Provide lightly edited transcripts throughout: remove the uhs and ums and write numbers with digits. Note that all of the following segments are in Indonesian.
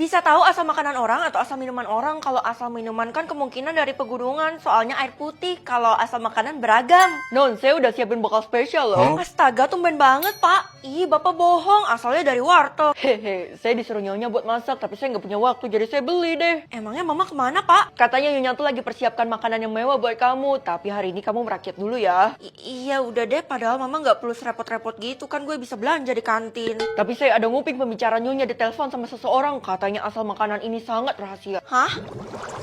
Bisa tahu asal makanan orang atau asal minuman orang. Kalau asal minuman kan kemungkinan dari pegunungan, soalnya air putih. Kalau asal makanan beragam. Non, saya udah siapin bekal spesial loh. Astaga, tumben banget, Pak. Ih, Bapak bohong, asalnya dari warteg. Hehe, saya disuruh nyonya buat masak, tapi saya nggak punya waktu, jadi saya beli deh. Emangnya Mama kemana, Pak? Katanya nyonya tuh lagi persiapkan makanan yang mewah buat kamu, tapi hari ini kamu merakyat dulu ya. Iya, udah deh, padahal Mama nggak perlu repot-repot gitu, kan gue bisa belanja di kantin. Tapi saya ada nguping pembicaraan nyonya di telepon sama seseorang, katanya asal makanan ini sangat rahasia. Hah?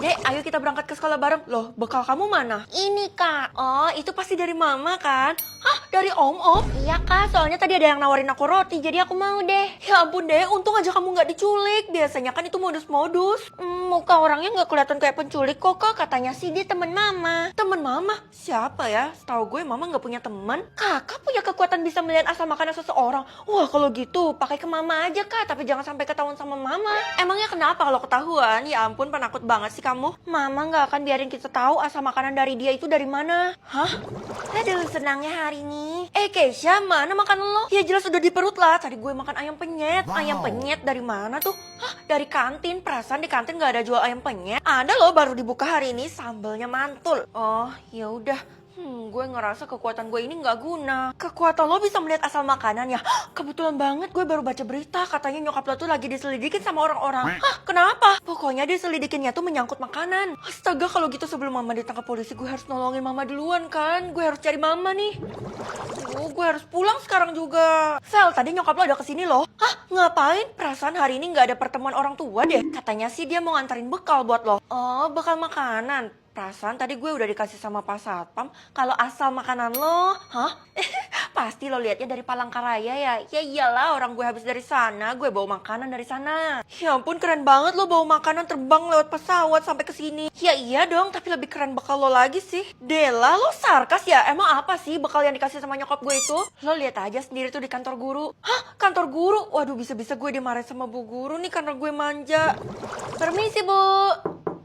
Dek, ayo kita berangkat ke sekolah bareng. Loh, bekal kamu mana? Ini, Kak. Oh, itu pasti dari Mama kan? Hah, dari Om? Iya, Kak. Soalnya tadi ada yang nawarin aku roti, jadi aku mau deh. Ya ampun, Dek. Untung aja kamu nggak diculik. Biasanya kan itu modus-modus. Muka orangnya nggak kelihatan kayak penculik kok, Kak. Katanya sih dia teman Mama. Teman Mama? Siapa ya? Setahu gue Mama nggak punya teman. Kakak punya kekuatan bisa melihat asal makanan seseorang. Wah, kalau gitu pakai ke Mama aja, Kak. Tapi jangan sampai ketahuan sama Mama. Emangnya kenapa kalau ketahuan? Ya ampun, penakut banget sih kamu. Mama nggak akan biarin kita tahu asal makanan dari dia itu dari mana. Hah? Aduh, senangnya hari ini. Keisha, mana makan lo? Ya jelas udah di perut lah. Tadi gue makan ayam penyet. Ayam penyet dari mana tuh? Hah? Dari kantin. Perasaan di kantin nggak ada jual ayam penyet. Ada loh, baru dibuka hari ini. Sambelnya mantul. Oh, ya udah. Gue ngerasa kekuatan gue ini nggak guna. Kekuatan lo bisa melihat asal makanan ya? Hah, kebetulan banget gue baru baca berita. Katanya nyokap lo tuh lagi diselidikin sama orang-orang. Hah, kenapa? Pokoknya diselidikinnya tuh menyangkut makanan. Astaga, kalau gitu sebelum Mama ditangkap polisi, gue harus nolongin Mama duluan kan? Gue harus cari Mama nih. Gue harus pulang sekarang juga. Sel, tadi nyokap lo ada kesini loh. Hah, ngapain? Perasaan hari ini nggak ada pertemuan orang tua deh. Katanya sih dia mau nganterin bekal buat lo. Oh, bekal makanan. Perasaan tadi gue udah dikasih sama Pak Satpam kalau asal makanan lo, hah? Pasti lo liatnya dari Palangkaraya ya? Ya iyalah, orang gue habis dari sana, gue bawa makanan dari sana. Ya ampun, keren banget lo bawa makanan terbang lewat pesawat sampai ke sini. Ya iya dong, tapi lebih keren bekal lo lagi sih. Dela, lo sarkas ya? Emang apa sih bekal yang dikasih sama nyokap gue itu? Lo lihat aja sendiri tuh di kantor guru. Hah? Kantor guru? Waduh, bisa-bisa gue dimarahin sama bu guru nih karena gue manja. Permisi, Bu.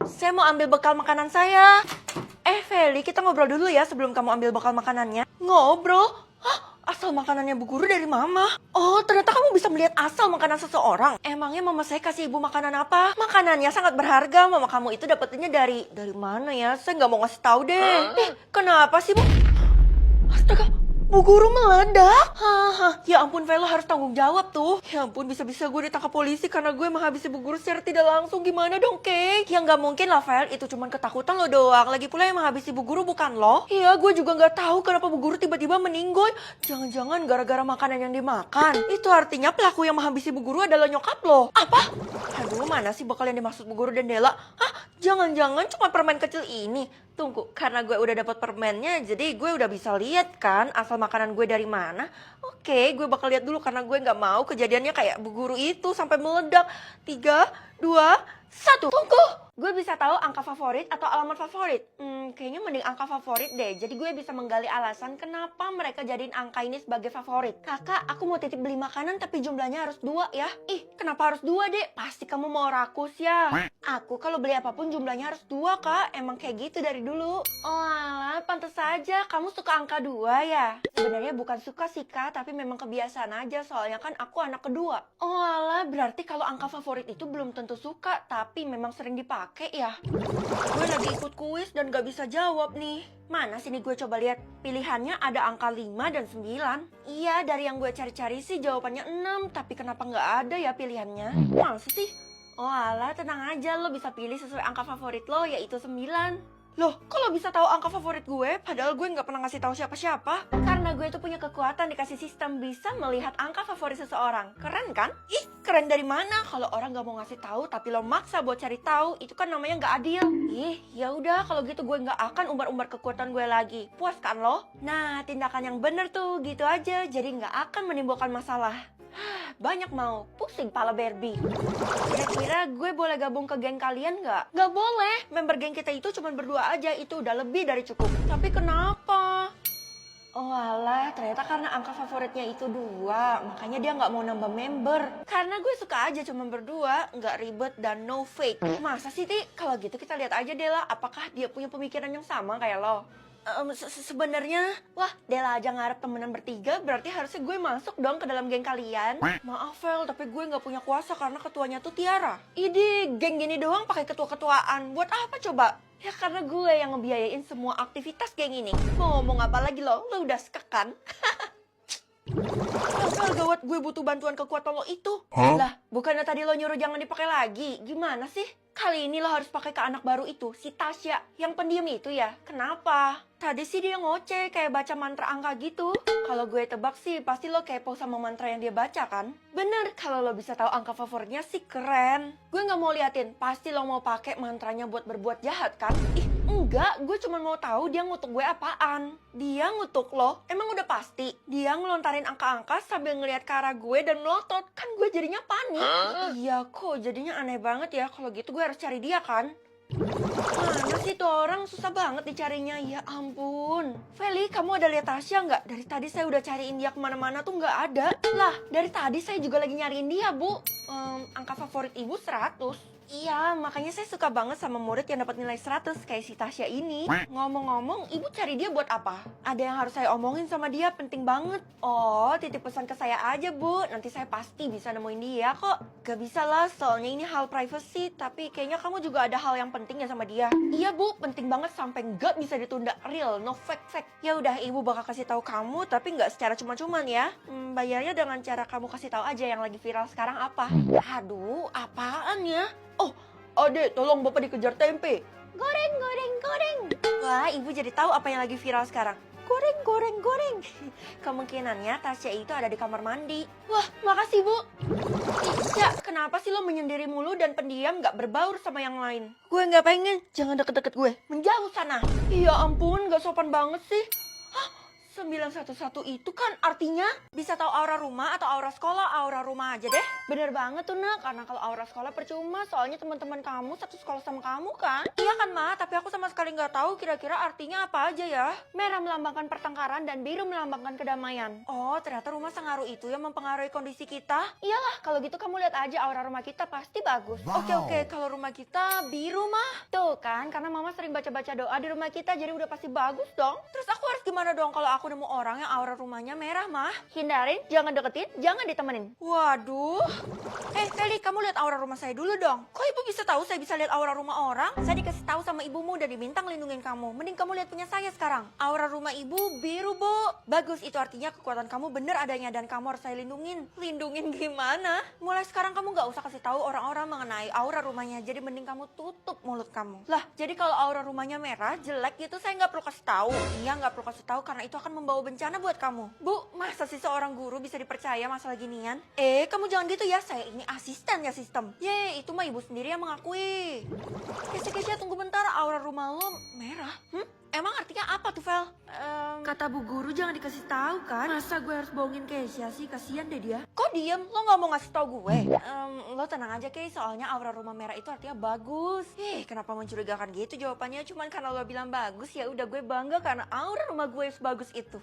Saya mau ambil bekal makanan saya. Feli, kita ngobrol dulu ya sebelum kamu ambil bekal makanannya. Ngobrol? Hah? Asal makanannya bu guru dari Mama? Oh, ternyata kamu bisa melihat asal makanan seseorang. Emangnya Mama saya kasih ibu makanan apa? Makanannya sangat berharga. Mama kamu itu dapetinnya dari mana ya? Saya nggak mau ngasih tahu deh. Kenapa sih, Bu? Astaga, Bu guru meledak. Haha, ya ampun Velo harus tanggung jawab tuh. Ya ampun, bisa-bisa gue ditangkap polisi karena gue menghabisi Bu guru secara tidak langsung. Gimana dong, Kay? Ya nggak mungkin lah, Vel. Itu cuma ketakutan lo doang. Lagi pula yang menghabisi Bu guru bukan lo. Iya, gue juga nggak tahu kenapa Bu guru tiba-tiba meninggoy. Jangan-jangan gara-gara makanan yang dimakan. Itu artinya pelaku yang menghabisi Bu guru adalah nyokap lo. Apa? Aduh, mana sih bakal yang dimaksud Bu guru dan Dela? Hah? Jangan-jangan cuma permen kecil ini. Tunggu, karena gue udah dapat permennya, jadi gue udah bisa lihat kan asal makanan gue dari mana. Oke, gue bakal lihat dulu karena gue nggak mau kejadiannya kayak bu guru itu sampai meledak. 3, 2, 1. Tunggu! Gue bisa tahu angka favorit atau alamat favorit. Kayaknya mending angka favorit deh. Jadi gue bisa menggali alasan kenapa mereka jadiin angka ini sebagai favorit. Kakak, aku mau titip beli makanan tapi jumlahnya harus 2 ya. Ih, kenapa harus 2, Dek? Pasti kamu mau rakus ya. Aku kalau beli apapun jumlahnya harus 2, Kak. Emang kayak gitu dari dulu. Oh alah, pantes saja. Kamu suka angka 2 ya? Sebenarnya bukan suka sih, Kak. Tapi memang kebiasaan aja. Soalnya kan aku anak kedua. Oh alah, berarti kalau angka favorit itu belum tentu suka. Tapi memang sering dipakai ya. Gue lagi ikut kuis dan gak bisa jawab nih. Mana sini gue coba lihat. Pilihannya ada angka 5 dan 9. Iya, dari yang gue cari-cari sih jawabannya 6. Tapi kenapa gak ada ya pilihannya? Masa sih? Oh alah, tenang aja, lo bisa pilih sesuai angka favorit lo, yaitu 9. Loh, kok lo bisa tahu angka favorit gue? Padahal gue nggak pernah ngasih tahu siapa-siapa. Karena gue tuh punya kekuatan dikasih sistem bisa melihat angka favorit seseorang. Keren kan? Ih, keren dari mana? Kalau orang nggak mau ngasih tahu, tapi lo maksa buat cari tahu, itu kan namanya nggak adil. Ih, ya udah kalau gitu gue nggak akan umbar-umbar kekuatan gue lagi. Puas kan lo? Nah, tindakan yang bener tuh, gitu aja. Jadi nggak akan menimbulkan masalah. Banyak mau, pusing pala Barbie. Kira-kira gue boleh gabung ke geng kalian nggak? Nggak boleh, member geng kita itu cuma berdua aja, itu udah lebih dari cukup. Tapi kenapa? Oh alah, ternyata karena angka favoritnya itu 2, makanya dia nggak mau nambah member. Karena gue suka aja cuma berdua, nggak ribet dan no fake. Masa sih, Ti? Kalau gitu kita lihat aja deh lah, apakah dia punya pemikiran yang sama kayak lo? Sebenarnya, wah Dela aja ngarep temenan bertiga, berarti harusnya gue masuk dong ke dalam geng kalian. Maaf Vel, tapi gue nggak punya kuasa karena ketuanya tuh Tiara. Idi, geng gini doang pakai ketua-ketuaan, buat apa coba? Ya karena gue yang ngebiayain semua aktivitas geng ini. Mau ngomong apa lagi lo udah skek kan? Vel, gawat, gue butuh bantuan kekuatan lo itu. Lah, bukannya tadi lo nyuruh jangan dipakai lagi, gimana sih? Kali ini lo harus pakai ke anak baru itu, si Tasya, yang pendiam itu ya. Kenapa? Tadi sih dia ngoceh kayak baca mantra angka gitu. Kalau gue tebak sih pasti lo kepo sama mantra yang dia baca kan? Bener, kalau lo bisa tahu angka favoritnya sih keren. Gue nggak mau liatin, pasti lo mau pakai mantranya buat berbuat jahat kan? Ih, enggak, gue cuma mau tahu dia ngutuk gue apaan. Dia ngutuk lo, emang udah pasti. Dia ngelontarin angka-angka sambil ngeliat ke arah gue dan melotot. Kan gue jadinya panik. Iya kok, jadinya aneh banget ya. Kalau gitu gue harus cari dia kan? Mana sih tuh orang, susah banget dicarinya. Ya ampun. Feli, kamu ada lihat Tasya nggak? Dari tadi saya udah cariin dia kemana-mana tuh nggak ada. Lah, dari tadi saya juga lagi nyariin dia, Bu. Angka favorit ibu 100. Iya, makanya saya suka banget sama murid yang dapat nilai 100 kayak si Tasya ini. Ngomong-ngomong, ibu cari dia buat apa? Ada yang harus saya omongin sama dia, penting banget. Oh, titip pesan ke saya aja, Bu. Nanti saya pasti bisa nemuin dia kok. Gak bisa lah, soalnya ini hal privacy. Tapi kayaknya kamu juga ada hal yang penting ya sama dia. Iya, Bu, penting banget sampai gak bisa ditunda. Real, no fake. Ya udah, ibu bakal kasih tahu kamu, tapi nggak secara cuma-cuman ya. Bayarnya dengan cara kamu kasih tahu aja yang lagi viral sekarang apa. Aduh, apaan ya? Oh, adek, tolong bapak dikejar tempe. Goreng. Wah, ibu jadi tahu apa yang lagi viral sekarang. Goreng. Kemungkinannya Tasya itu ada di kamar mandi. Wah, makasih Bu. Isya, kenapa sih lo menyendiri mulu dan pendiam gak berbaur sama yang lain? Gue gak pengen, jangan deket-deket gue. Menjauh sana. Iya ampun, gak sopan banget sih. Hah? 911 itu kan artinya bisa tahu aura rumah atau aura sekolah, aura rumah aja deh. Bener banget tuh nak, karena kalau aura sekolah percuma, soalnya teman-teman kamu satu sekolah sama kamu kan? Iya kan Ma, tapi aku sama sekali nggak tahu kira-kira artinya apa aja ya. Merah melambangkan pertengkaran dan biru melambangkan kedamaian. Oh, ternyata rumah sengaruh itu yang mempengaruhi kondisi kita. Iyalah, kalau gitu kamu lihat aja aura rumah kita pasti bagus. Oke, kalau rumah kita biru mah. Tuh kan, karena Mama sering baca-baca doa di rumah kita jadi udah pasti bagus dong. Terus aku harus gimana dong kalau aku nemu orang yang aura rumahnya merah mah? Hindarin, jangan deketin, jangan ditemenin. Waduh. Feli, kamu lihat aura rumah saya dulu dong. Kok ibu bisa tahu saya bisa lihat aura rumah orang? Saya dikasih tahu sama ibumu dan diminta ngelindungin kamu. Mending kamu lihat punya saya sekarang. Aura rumah ibu biru, Bu. Bagus, itu artinya kekuatan kamu bener adanya dan kamu harus saya lindungin. Lindungin gimana? Mulai sekarang kamu gak usah kasih tahu orang-orang mengenai aura rumahnya. Jadi mending kamu tutup mulut kamu. Lah, jadi kalau aura rumahnya merah, jelek gitu saya nggak perlu kasih tahu. Iya, nggak perlu kasih tahu karena itu akan membawa bencana buat kamu. Bu, masa sih seorang guru bisa dipercaya masalah ginian? Kamu jangan gitu ya, saya ini asisten ya sistem. Itu mah ibu sendiri yang mengakui. Kesya, tunggu bentar, aura rumah lo merah. Emang artinya apa tuh, Vel? Kata bu guru jangan dikasih tahu kan? Masa gue harus bohongin Kesya sih? Kasian deh dia. Kok diem? Lo nggak mau ngasih tahu gue? Lo tenang aja, Kay. Soalnya aura rumah merah itu artinya bagus. Kenapa mencurigakan gitu jawabannya? Cuman karena lo bilang bagus, ya udah gue bangga karena aura rumah gue sebagus itu.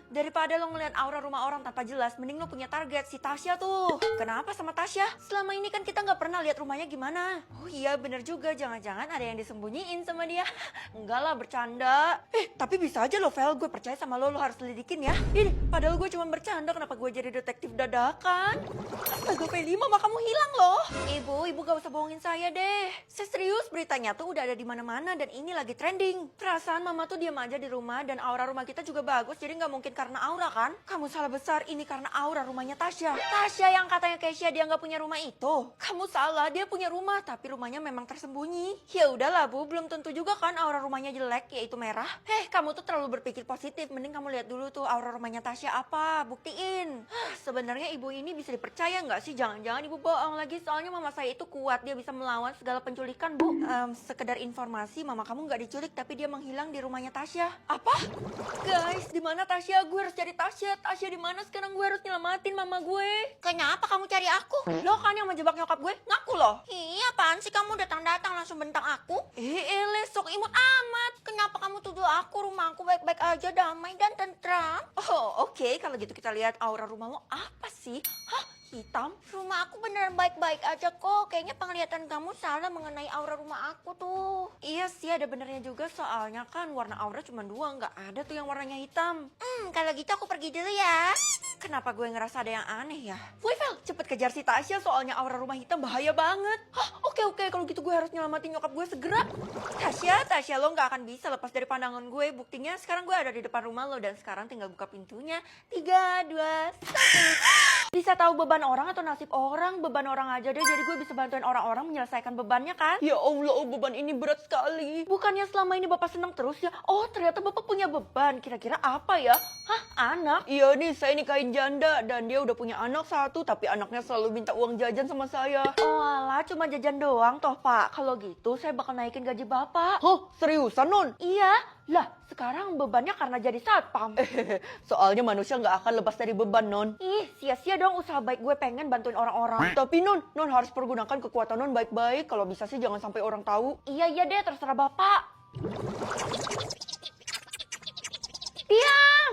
Daripada lo ngeliat aura rumah orang tanpa jelas, mending lo punya target si Tasya tuh. Kenapa sama Tasya? Selama ini kan kita nggak pernah lihat rumahnya gimana. Oh iya, bener juga. Jangan-jangan ada yang disembunyiin sama dia. Enggak lah, bercanda. Tapi bisa aja lo, Vel. Gue percaya sama lo harus lidikin ya. Ini, padahal gue cuma bercanda. Kenapa gue jadi detektif dadakan? Astaga, Feli, mama kamu hilang loh. Ibu gak usah bohongin saya deh. Saya serius, beritanya tuh udah ada di mana-mana dan ini lagi trending. Perasaan mama tuh diam aja di rumah dan aura rumah kita juga bagus. Jadi nggak mungkin karena aura kan? Kamu salah besar, ini karena aura rumahnya Tasya. Tasya yang katanya Kesya dia nggak punya rumah itu. Kamu salah, dia punya rumah tapi rumahnya memang tersembunyi. Ya udahlah Bu, belum tentu juga kan aura rumahnya jelek yaitu merah. Kamu tuh terlalu berpikir positif. Mending kamu lihat dulu tuh aura rumahnya Tasya apa, buktiin. Sebenarnya ibu ini bisa dipercaya nggak sih? Jangan-jangan ibu bohong lagi. Soalnya mama saya itu kuat, dia bisa melawan segala penculikan, Bu. Sekedar informasi, mama kamu nggak diculik tapi dia menghilang di rumahnya Tasya. Apa? Guys, di mana Tasya? Gue harus cari Tasya. Tasya di mana sekarang? Gue harus nyelamatin mama gue. Kenapa kamu cari aku? Lo kan yang menjebak nyokap gue. Ngaku loh. Iya, apaan sih kamu datang-datang langsung bentang aku? Sok imut amat. Kenapa kamu tuduh aku? Rumah aku baik-baik aja, damai dan tentram. Oh, oke. Kalau gitu kita lihat aura rumah lo apa sih? Hah? Hitam? Rumah aku beneran baik-baik aja kok. Kayaknya penglihatan kamu salah mengenai aura rumah aku tuh. Iya sih, ada benernya juga. Soalnya kan warna aura cuma dua, nggak ada tuh yang warnanya hitam. Kalau gitu aku pergi dulu ya. Kenapa gue ngerasa ada yang aneh ya? Woi Vel, cepet kejar si Tasya soalnya aura rumah hitam bahaya banget. Hah, oke, kalau gitu gue harus nyelamatin nyokap gue segera. Tasya lo nggak akan bisa lepas dari pandangan gue. Buktinya sekarang gue ada di depan rumah lo dan sekarang tinggal buka pintunya. 3, 2, 1. Bisa tahu beban orang atau nasib orang? Beban orang aja deh, jadi gue bisa bantuin orang-orang menyelesaikan bebannya kan? Ya Allah, beban ini berat sekali. Bukannya selama ini bapak senang terus ya? Oh, ternyata bapak punya beban. Kira-kira apa ya? Hah, anak? Iya nih, saya nikahin janda dan dia udah punya anak satu, tapi anaknya selalu minta uang jajan sama saya. Oh alah, cuma jajan doang toh pak. Kalau gitu saya bakal naikin gaji bapak. Hah, seriusan non? Iya. Lah, sekarang bebannya karena jadi satpam. Soalnya manusia nggak akan lepas dari beban, Non. Ih, sia-sia dong usaha baik gue pengen bantuin orang-orang. Tapi Non harus pergunakan kekuatan Non baik-baik. Kalau bisa sih jangan sampai orang tahu. Iya deh, terserah Bapak. Diam!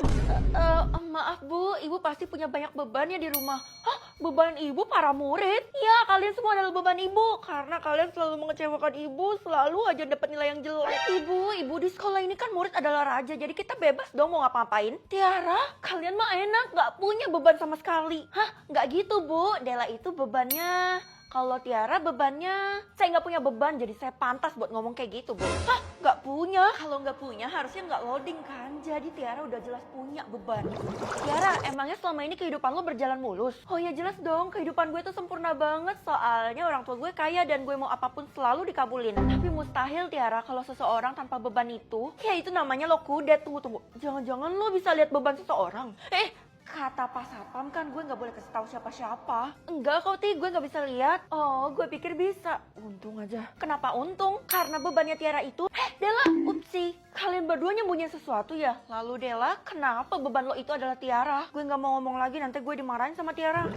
Maaf Bu, Ibu pasti punya banyak beban ya di rumah. Hah? Beban Ibu para murid? Ya, kalian semua adalah beban Ibu. Karena kalian selalu mengecewakan Ibu, selalu aja dapat nilai yang jelek. Ibu di sekolah ini kan murid adalah raja, jadi kita bebas dong mau ngapa-ngapain. Tiara, kalian mah enak, gak punya beban sama sekali. Hah? Gak gitu Bu, Dela itu bebannya... Kalau Tiara bebannya, saya nggak punya beban, jadi saya pantas buat ngomong kayak gitu, Bu. Hah? Nggak punya? Kalau nggak punya harusnya nggak loading kan? Jadi Tiara udah jelas punya beban. Tiara, emangnya selama ini kehidupan lo berjalan mulus? Oh ya jelas dong, kehidupan gue tuh sempurna banget. Soalnya orang tua gue kaya dan gue mau apapun selalu dikabulin. Tapi mustahil Tiara kalau seseorang tanpa beban itu, ya itu namanya lo kudet. Tunggu. Jangan-jangan lo bisa lihat beban seseorang? Kata Pak Satpam kan gue nggak boleh kasih tahu siapa-siapa. Enggak kok Ti, gue nggak bisa lihat. Oh, gue pikir bisa. Untung aja. Kenapa untung? Karena bebannya Tiara itu. Dela, upsi. Kalian berdua nyembunyiin sesuatu ya? Lalu Dela, kenapa beban lo itu adalah Tiara? Gue nggak mau ngomong lagi, nanti gue dimarahin sama Tiara.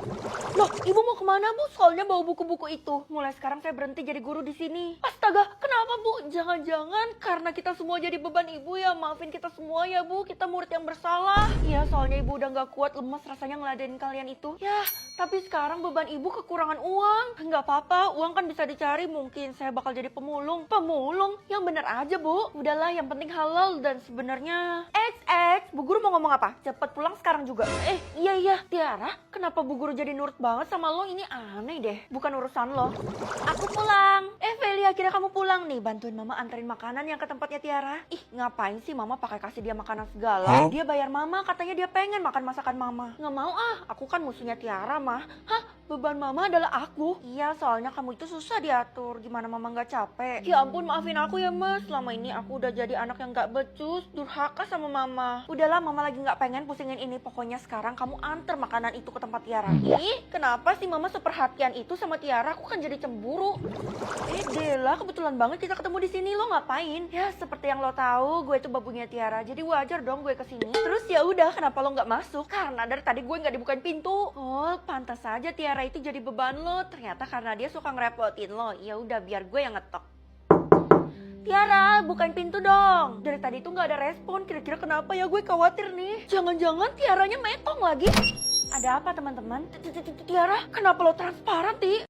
Loh, Ibu mau kemana Bu? Soalnya bawa buku-buku itu. Mulai sekarang saya berhenti jadi guru di sini. Astaga, kenapa Bu? Jangan-jangan karena kita semua jadi beban Ibu ya? Maafin kita semua ya Bu, kita murid yang bersalah. Iya, soalnya Ibu udah nggak kuat, lemas rasanya ngeladenin kalian itu. Ya, tapi sekarang beban Ibu kekurangan uang. Nggak apa-apa, uang kan bisa dicari. Mungkin saya bakal jadi pemulung. Pemulung? Yang bener aja Bu. Udahlah, yang penting halal dan sebenarnya... Bu Guru mau ngomong apa? Cepet pulang sekarang juga. Iya. Tiara, kenapa Bu Guru jadi nurut banget sama lo? Ini aneh deh. Bukan urusan lo. Aku pulang. Feli, akhirnya kamu pulang nih. Bantuin Mama anterin makanan yang ke tempatnya Tiara. Ih, ngapain sih Mama pakai kasih dia makanan segala? Dia bayar Mama, katanya dia pengen makan masakan Mama. Nggak mau aku kan musuhnya Tiara mah. Hah? Beban Mama adalah aku. Iya, soalnya kamu itu susah diatur. Gimana Mama nggak capek? Ya ampun, maafin aku ya Mas. Selama ini aku udah jadi anak yang nggak becus, durhaka sama Mama. Udahlah, Mama lagi nggak pengen pusingin ini. Pokoknya sekarang kamu anter makanan itu ke tempat Tiara. Ih, kenapa sih Mama seperhatian itu sama Tiara? Aku kan jadi cemburu. Dela, kebetulan banget kita ketemu di sini. Lo ngapain? Ya, seperti yang lo tahu, gue itu babunya Tiara. Jadi wajar dong gue kesini. Terus ya udah, kenapa lo nggak masuk? Karena dari tadi gue nggak dibukain pintu. Oh, pantas saja Tiara itu jadi beban lo. Ternyata karena dia suka ngerepotin lo. Ya udah, biar gue yang ngetok. Tiara, bukain pintu dong. Dari tadi tuh nggak ada respon. Kira-kira kenapa ya? Gue khawatir nih. Jangan-jangan Tiaranya metong lagi. Ada apa teman-teman? Tiara, kenapa lo transparan, Ti?